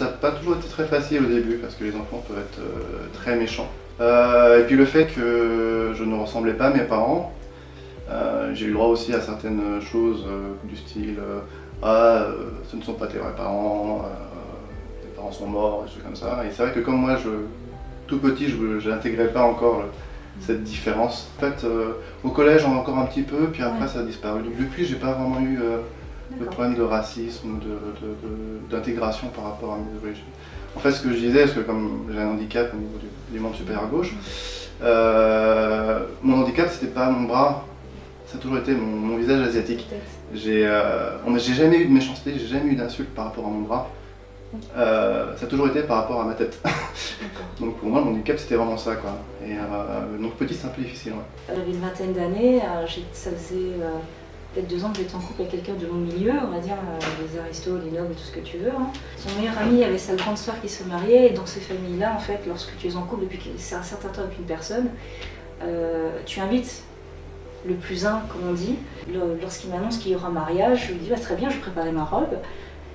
ça n'a pas toujours été très facile au début parce que les enfants peuvent être très méchants. Et puis le fait que je ne ressemblais pas à mes parents, j'ai eu le droit aussi à certaines choses du style ce ne sont pas tes vrais parents, tes parents sont morts, des trucs comme ça. Et c'est vrai que comme moi, tout petit, je n'intégrais pas encore cette différence. En fait, au collège, encore un petit peu, puis après, ça a disparu. Donc depuis, j'ai pas vraiment eu de problème de racisme ou d'intégration par rapport à mes origines. En fait, ce que je disais, parce que comme j'ai un handicap au niveau du membre supérieur gauche, mon handicap, c'était pas mon bras, ça a toujours été mon visage asiatique. J'ai jamais eu de méchanceté, j'ai jamais eu d'insulte par rapport à mon bras. Ça a toujours été par rapport à ma tête. Donc pour moi, mon handicap, c'était vraiment ça, quoi. Et donc petit, c'est un peu difficile. Ouais. J'avais une vingtaine d'années, ça faisait peut-être 2 ans que j'étais en couple avec quelqu'un de mon milieu, on va dire les aristos, les nobles, tout ce que tu veux. Hein. Son meilleur ami avait sa grande sœur qui se mariait, et dans ces familles-là, en fait, lorsque tu es en couple depuis un certain temps avec une personne, tu invites le plus un, comme on dit. Lorsqu'il m'annonce qu'il y aura un mariage, je lui dis bah, très bien, je préparais ma robe.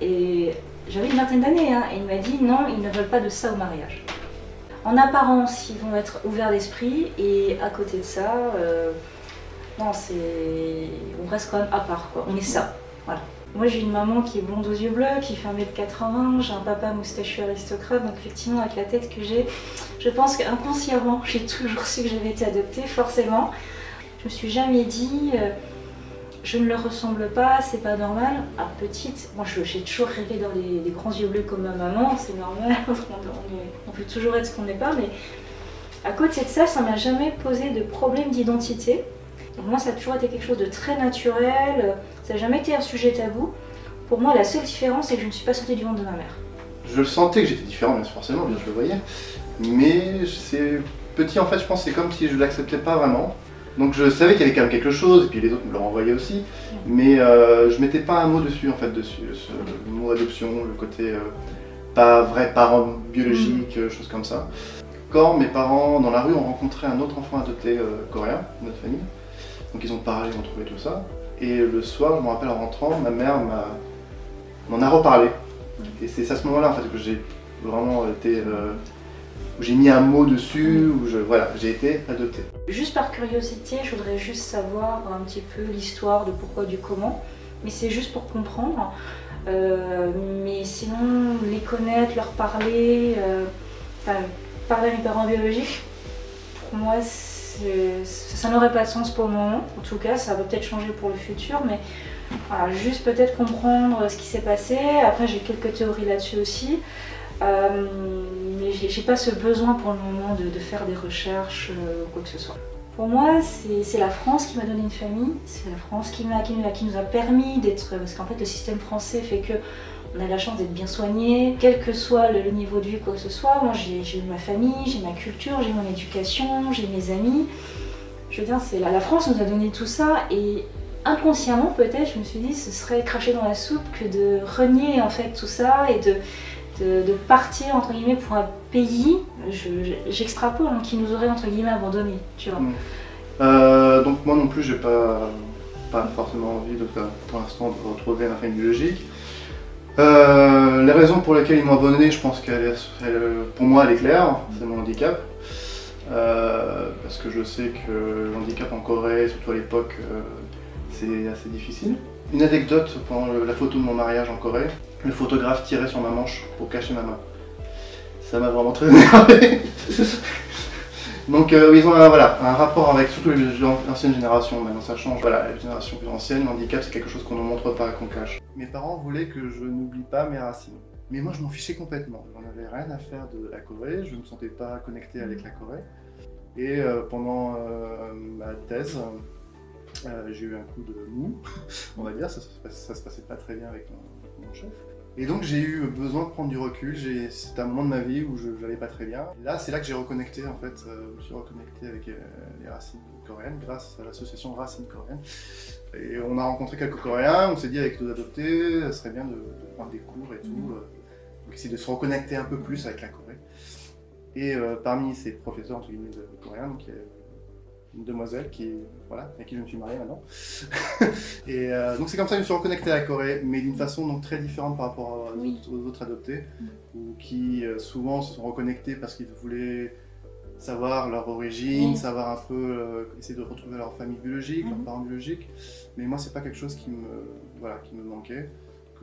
Et j'avais une vingtaine d'années, hein, et il m'a dit non, ils ne veulent pas de ça au mariage. En apparence, ils vont être ouverts d'esprit, et à côté de ça, non, on reste quand même à part, quoi. On est ça, voilà. Moi, j'ai une maman qui est blonde aux yeux bleus, qui fait 1m80, j'ai un papa moustachu aristocrate, donc effectivement, avec la tête que j'ai, je pense qu'inconsciemment, j'ai toujours su que j'avais été adoptée, forcément. Je me suis jamais dit, je ne leur ressemble pas, c'est pas normal. À petite, moi j'ai toujours rêvé dans des grands yeux bleus comme ma maman, c'est normal, on peut toujours être ce qu'on n'est pas, mais à côté de ça, ça m'a jamais posé de problème d'identité. Pour moi, ça a toujours été quelque chose de très naturel, ça n'a jamais été un sujet tabou. Pour moi, la seule différence, c'est que je ne suis pas sortie du ventre de ma mère. Je le sentais que j'étais différent, bien forcément, bien je le voyais, mais c'est petit, en fait, je pense que c'est comme si je l'acceptais pas vraiment. Donc je savais qu'il y avait quand même quelque chose, et puis les autres me le renvoyaient aussi, mais je mettais pas un mot dessus, en fait, le mot adoption, le côté pas vrai parent biologique, choses comme ça. Quand mes parents, dans la rue, ont rencontré un autre enfant adopté coréen, de notre famille, donc ils ont parlé, ils ont trouvé tout ça, et le soir, je me rappelle en rentrant, ma mère m'en a reparlé, et c'est à ce moment-là, en fait, que j'ai vraiment été... où j'ai mis un mot dessus, où voilà, j'ai été adopté. Juste par curiosité, je voudrais juste savoir un petit peu l'histoire de pourquoi du comment, mais c'est juste pour comprendre. Mais sinon, les connaître, leur parler, parler à mes parents biologiques, pour moi, ça n'aurait pas de sens pour le moment. En tout cas, ça va peut-être changer pour le futur, mais voilà, juste peut-être comprendre ce qui s'est passé. Après, j'ai quelques théories là-dessus aussi. Mais j'ai pas ce besoin pour le moment de faire des recherches ou quoi que ce soit. Pour moi, c'est la France qui m'a donné une famille, c'est la France qui nous a permis d'être... Parce qu'en fait, le système français fait que on a la chance d'être bien soigné, quel que soit le niveau de vie, quoi que ce soit. Moi, j'ai ma famille, j'ai ma culture, j'ai mon éducation, j'ai mes amis. Je veux dire, la France nous a donné tout ça, et inconsciemment, peut-être, je me suis dit, ce serait cracher dans la soupe que de renier en fait tout ça et de partir entre guillemets pour un pays, j'extrapole, hein, qui nous aurait entre guillemets abandonnés, tu vois. Donc moi non plus, j'ai pas forcément envie pour l'instant de retrouver ma famille biologique. Les raisons pour lesquelles ils m'ont abandonné, je pense pour moi elle est claire, c'est mon handicap. Parce que je sais que le handicap en Corée, surtout à l'époque, c'est assez difficile. Une anecdote, pendant la photo de mon mariage en Corée, le photographe tirait sur ma manche pour cacher ma main. Ça m'a vraiment très énervé. Donc ils ont un rapport avec surtout l'ancienne génération, maintenant ça change. Voilà, la génération plus ancienne, le handicap c'est quelque chose qu'on ne montre pas, qu'on cache. Mes parents voulaient que je n'oublie pas mes racines. Mais moi je m'en fichais complètement. J'en avais rien à faire de la Corée, je ne me sentais pas connecté avec la Corée. Et pendant ma thèse, j'ai eu un coup de mou, on va dire, ça se passait pas très bien avec mon chef. Et donc j'ai eu besoin de prendre du recul, c'était un moment de ma vie où je n'allais pas très bien. Et là, c'est là que j'ai reconnecté en fait, je me suis reconnecté avec les racines coréennes grâce à l'association Racines Coréennes. Et on a rencontré quelques Coréens, on s'est dit avec nos adoptés, ça serait bien de prendre des cours et tout, donc essayer de se reconnecter un peu plus avec la Corée. Et parmi ces professeurs entre guillemets de coréens, donc, il y a une demoiselle voilà, avec qui je me suis marié maintenant. Et donc c'est comme ça que je me suis reconnecté à la Corée, mais d'une façon donc très différente par rapport aux autres adoptés, ou qui souvent se sont reconnectés parce qu'ils voulaient savoir leur origine, savoir un peu, essayer de retrouver leur famille biologique, leurs parents biologiques. Mais moi, c'est pas quelque chose qui me manquait,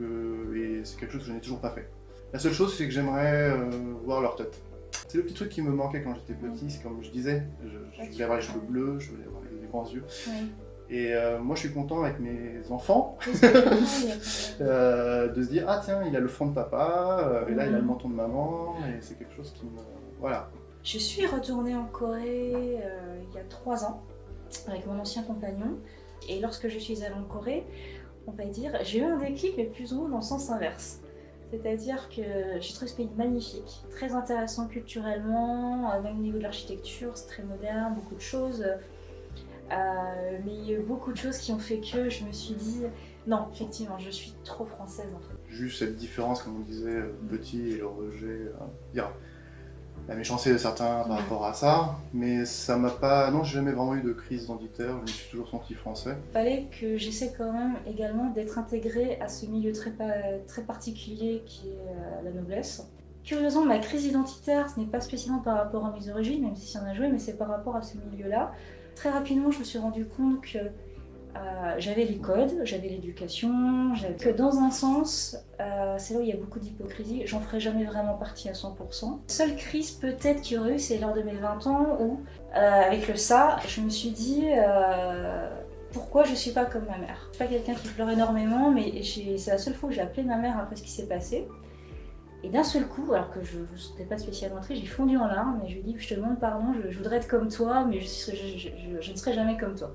et c'est quelque chose que je n'ai toujours pas fait. La seule chose, c'est que j'aimerais voir leur tête. C'est le petit truc qui me manquait quand j'étais petit, c'est comme je disais, je voulais avoir les cheveux bleus, je voulais avoir les grands yeux. Et moi, je suis content avec mes enfants de se dire, ah tiens, il a le front de papa, et là, il a le menton de maman, et c'est quelque chose qui me... Voilà. Je suis retournée en Corée il y a 3 ans avec mon ancien compagnon. Et lorsque je suis allée en Corée, on va dire, j'ai eu un déclic, mais plus ou moins dans le sens inverse. C'est-à-dire que j'ai trouvé ce pays magnifique, très intéressant culturellement, même au niveau de l'architecture, c'est très moderne, beaucoup de choses. Mais il y a eu beaucoup de choses qui ont fait que je me suis dit, non, effectivement, je suis trop française en fait. Juste cette différence, comme on disait, petit et le rejet, la méchanceté de certains par rapport à ça, mais ça m'a pas... Non, j'ai jamais vraiment eu de crise identitaire, je me suis toujours senti français. Il fallait que j'essaie quand même également d'être intégrée à ce milieu très particulier qui est la noblesse. Curieusement, ma crise identitaire, ce n'est pas spécialement par rapport à mes origines, même si ça en a joué, mais c'est par rapport à ce milieu-là. Très rapidement, je me suis rendu compte que j'avais les codes, j'avais l'éducation, que dans un sens, c'est là où il y a beaucoup d'hypocrisie, j'en ferai jamais vraiment partie à 100%. Seule crise peut-être qu'il y aurait eu, c'est lors de mes 20 ans où, avec le ça, je me suis dit pourquoi je suis pas comme ma mère. Je suis pas quelqu'un qui pleure énormément, mais c'est la seule fois où j'ai appelé ma mère après ce qui s'est passé. Et d'un seul coup, alors que je ne sentais pas spécialement triste, j'ai fondu en larmes et je lui ai dit, je te demande pardon, je voudrais être comme toi, mais je ne serai jamais comme toi.